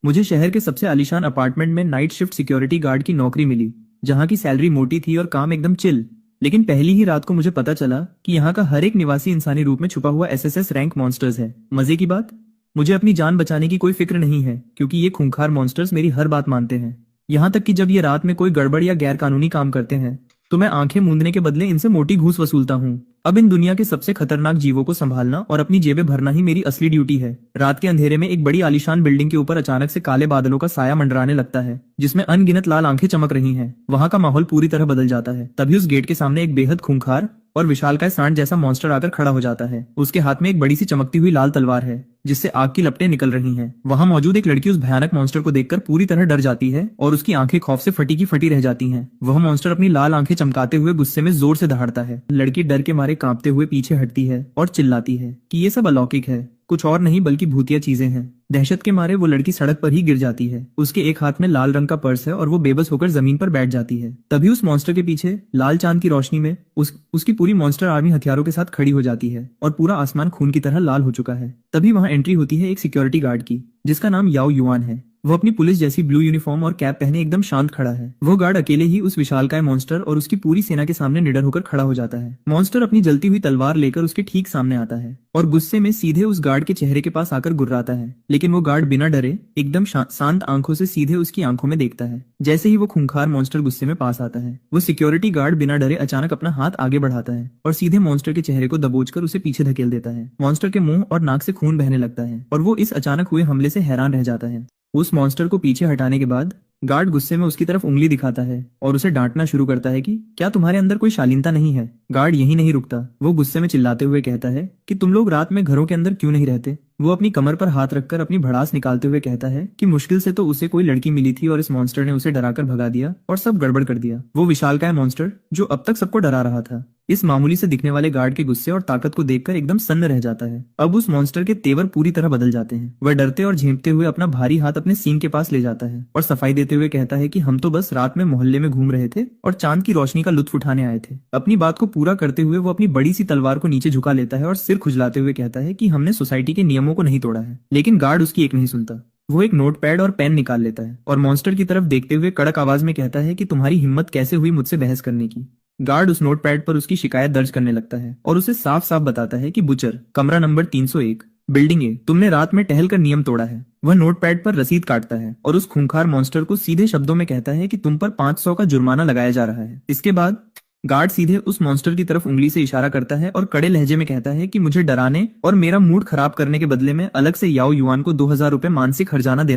मुझे शहर के सबसे आलीशान अपार्टमेंट में नाइट शिफ्ट सिक्योरिटी गार्ड की नौकरी मिली, जहाँ की सैलरी मोटी थी और काम एकदम चिल। लेकिन पहली ही रात को मुझे पता चला कि यहाँ का हर एक निवासी इंसानी रूप में छुपा हुआ एसएसएस रैंक मॉन्स्टर्स है। मजे की बात, मुझे अपनी जान बचाने की कोई फिक्र नहीं है, क्योंकि ये खूंखार मॉन्स्टर्स मेरी हर बात मानते हैं। यहाँ तक कि जब ये रात में कोई गड़बड़ या गैर कानूनी काम करते हैं तो मैं आंखें मूंदने के बदले इनसे मोटी घूस वसूलता हूँ। अब इन दुनिया के सबसे खतरनाक जीवों को संभालना और अपनी जेबें भरना ही मेरी असली ड्यूटी है। रात के अंधेरे में एक बड़ी आलीशान बिल्डिंग के ऊपर अचानक से काले बादलों का साया मंडराने लगता है, जिसमें अनगिनत लाल आंखें चमक रही हैं। वहां का माहौल पूरी तरह बदल जाता है। तभी उस गेट के सामने एक बेहद खूंखार और विशालकाय सांड जैसा मॉन्स्टर आकर खड़ा हो जाता है। उसके हाथ में एक बड़ी सी चमकती हुई लाल तलवार है, जिससे आग की लपटें निकल रही हैं। वहां मौजूद एक लड़की उस भयानक मॉन्स्टर को देखकर पूरी तरह डर जाती है और उसकी आंखें खौफ से फटी की फटी रह जाती हैं। वह मॉन्स्टर अपनी लाल आंखें चमकाते हुए गुस्से में जोर से दहाड़ता है। लड़की डर के मारे कांपते हुए पीछे हटती है और चिल्लाती है कि ये सब अलौकिक है, कुछ और नहीं बल्कि भूतिया चीजें हैं। दहशत के मारे वो लड़की सड़क पर ही गिर जाती है। उसके एक हाथ में लाल रंग का पर्स है और वो बेबस होकर जमीन पर बैठ जाती है। तभी उस मॉन्स्टर के पीछे लाल चांद की रोशनी में उसकी पूरी मॉन्स्टर आर्मी हथियारों के साथ खड़ी हो जाती है और पूरा आसमान खून की तरह लाल हो चुका है। तभी वहां एंट्री होती है एक सिक्योरिटी गार्ड की, जिसका नाम याओ युआन है। वो अपनी पुलिस जैसी ब्लू यूनिफॉर्म और कैप पहने एकदम शांत खड़ा है। वो गार्ड अकेले ही उस विशालकाय मॉन्स्टर और उसकी पूरी सेना के सामने निडर होकर खड़ा हो जाता है। मॉन्स्टर अपनी जलती हुई तलवार लेकर उसके ठीक सामने आता है और गुस्से में सीधे उस गार्ड के चेहरे के पास आकर गुर्राता है। लेकिन वो गार्ड बिना डरे एकदम शांत आंखों से सीधे उसकी आंखों में देखता है। जैसे ही वो खूंखार मॉन्स्टर गुस्से में पास आता है, वो सिक्योरिटी गार्ड बिना डरे अचानक अपना हाथ आगे बढ़ाता है और सीधे मॉन्स्टर के चेहरे को दबोचकर उसे पीछे धकेल देता है। मॉन्स्टर के मुंह और नाक से खून बहने लगता है और वो इस अचानक हुए हमले से हैरान रह जाता है। उस मॉन्स्टर को पीछे हटाने के बाद गार्ड गुस्से में उसकी तरफ उंगली दिखाता है और उसे डांटना शुरू करता है कि क्या तुम्हारे अंदर कोई शालीनता नहीं है। गार्ड यही नहीं रुकता, वो गुस्से में चिल्लाते हुए कहता है कि तुम लोग रात में घरों के अंदर क्यों नहीं रहते। वो अपनी कमर पर हाथ रखकर अपनी भड़ास निकालते हुए कहता है कि मुश्किल से तो उसे कोई लड़की मिली थी और इस मॉन्स्टर ने उसे डराकर भगा दिया और सब गड़बड़ कर दिया। वो विशालकाय मॉन्स्टर जो अब तक सबको डरा रहा था, इस मामूली से दिखने वाले गार्ड के गुस्से और ताकत को देखकर एकदम सन्न रह जाता है। अब उस मॉन्स्टर के तेवर पूरी तरह बदल जाते हैं। वह डरते और झेंपते हुए अपना भारी हाथ अपने सींग के पास ले जाता है और सफाई देते हुए कहता है कि हम तो बस रात में मोहल्ले में घूम रहे थे और चांद की रोशनी का लुत्फ उठाने आए थे। अपनी बात को पूरा करते हुए वो अपनी बड़ी सी तलवार को नीचे झुका लेता है और सिर खुजलाते हुए कहता है कि हमने सोसाइटी के नियमों को नहीं तोड़ा है। लेकिन गार्ड उसकी एक नहीं सुनता। वो एक नोटपैड और पेन निकाल लेता है और मॉन्स्टर की तरफ देखते हुए कड़क आवाज में कहता है कि तुम्हारी हिम्मत कैसे हुई मुझसे बहस करने की। गार्ड उस नोटपैड पर उसकी शिकायत दर्ज करने लगता है और उसे साफ साफ बताता है कि बुचर, कमरा नंबर 301, बिल्डिंग ए, तुमने रात में टहल कर नियम तोड़ा है। वह नोटपैड पर रसीद काटता है और उस खूंखार मॉन्स्टर को सीधे शब्दों में कहता है कि तुम पर 500 का जुर्माना लगाया जा रहा है। इसके बाद गार्ड सीधे उस मॉन्स्टर की तरफ उंगली से इशारा करता है और कड़े लहजे में कहता है कि मुझे डराने और मेरा मूड खराब करने के बदले में अलग से याओ युआन को 2000 रुपए मानसिक हर्जाना दे